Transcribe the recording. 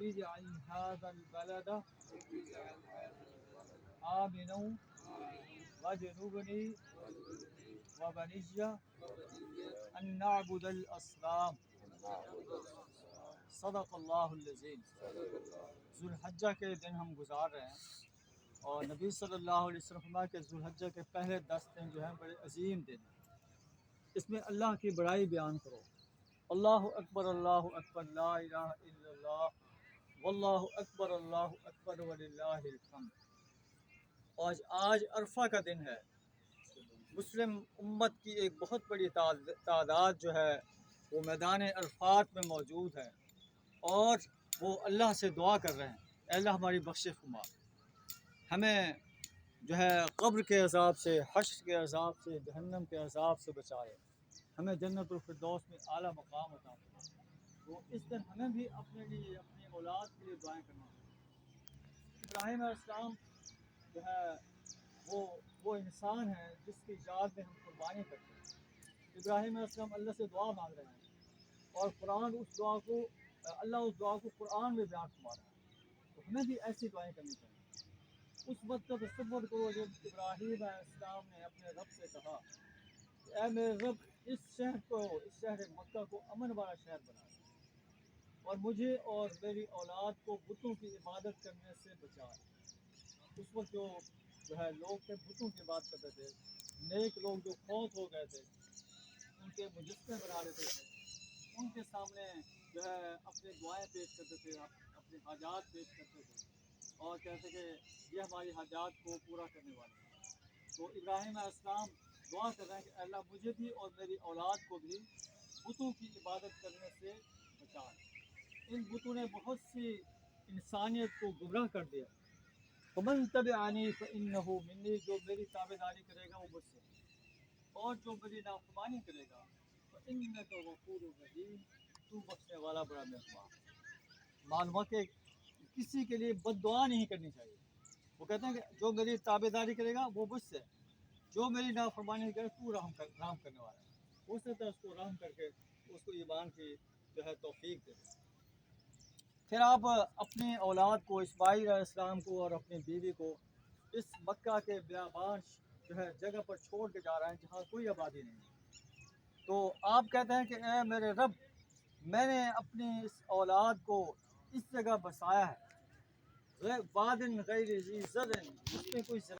اجعل هذا البلد آمنا واجنبني وبني أن نعبد الأصنام صدق اللہ العظیم۔ ذوالحجہ کے دن ہم گزار رہے ہیں اور نبی صلی اللہ علیہ وسلم فرمایا کہ ذوالحجہ کے پہلے 10 دن جو ہیں بڑے عظیم دن ہیں، اس میں اللہ کی بڑائی بیان کرو۔ اللہ اکبر لا الہ الا اللہ واللہ اکبر وللہ الحمد۔ آج عرفہ کا دن ہے۔ مسلم امت کی ایک بہت بڑی تعداد جو ہے وہ میدان عرفات میں موجود ہے اور وہ اللہ سے دعا کر رہے ہیں، اے اللہ ہماری بخش فرما، ہمیں جو ہے قبر کے عذاب سے، حشر کے عذاب سے، جہنم کے عذاب سے بچائے، ہمیں جنت الفردوس میں اعلیٰ مقام عطا فرمائے۔ تو اس دن ہمیں بھی اپنے لیے، اپنی اولاد کے لیے دعائیں کرنا چاہیے۔ ابراہیم علیہ السلام جو ہے وہ انسان ہے جس کی یاد میں ہم قربانی کرتے ہیں۔ ابراہیم علیہ السلام اللہ سے دعا مانگ رہے ہیں اور قرآن اس دعا کو، اللہ اس دعا کو قرآن میں بیان فرما رہا ہے۔ تو ہمیں بھی ایسی دعائیں کرنی چاہیے۔ اس وقت کا تصور کرو جب ابراہیم علیہ السلام نے اپنے رب سے کہا کہ اے میرے رب، اس شہر مکہ کو امن والا شہر بنا دے اور مجھے اور میری اولاد کو بتوں کی عبادت کرنے سے بچا۔ اس وقت جو ہے لوگ تھے بتوں کی عبادت کرتے تھے، نیک لوگ جو فوت ہو گئے تھے ان کے مجسمے بنا لیتے تھے، ان کے سامنے جو ہے اپنی دعائیں پیش کرتے تھے، اپنے حاجات پیش کرتے تھے اور کہتے کہ یہ ہماری حاجات کو پورا کرنے والے ہیں۔ تو ابراہیم علیہ السلام دعا کر رہے ہیں کہ اللہ مجھے بھی اور میری اولاد کو بھی بتوں کی عبادت کرنے سے بچا۔ ان بتوں نے بہت سی انسانیت کو گمراہ کر دیا۔ فمن تبعنی فإنہ منی، جو میری تابع داری کرے گا وہ مجھ سے، اور جو میری نافرمانی کرے گا فإنک غفور رحیم، تو بخشنے والا بڑا مہربان۔ معلوم کہ کسی کے لیے بد دعا نہیں کرنی چاہیے۔ وہ کہتے ہیں کہ جو میری تابع داری کرے گا وہ مجھ سے، جو میری نافرمانی کرے تو رحم کرنے والا ہے۔ ہو سکتا ہے اس کو رحم کر کے اس کو ایمان کی جو ہے توفیق دے۔ پھر آپ اپنی اولاد کو، اسماعیل علیہ السلام کو اور اپنی بیوی کو اس مکہ کے بیابان جو ہے جگہ پر چھوڑ کے جا رہے ہیں جہاں کوئی آبادی نہیں ہے۔ تو آپ کہتے ہیں کہ اے میرے رب، میں نے اپنی اس اولاد کو اس جگہ بسایا ہے، وادٍ غیر ذی زرع، جس میں کوئی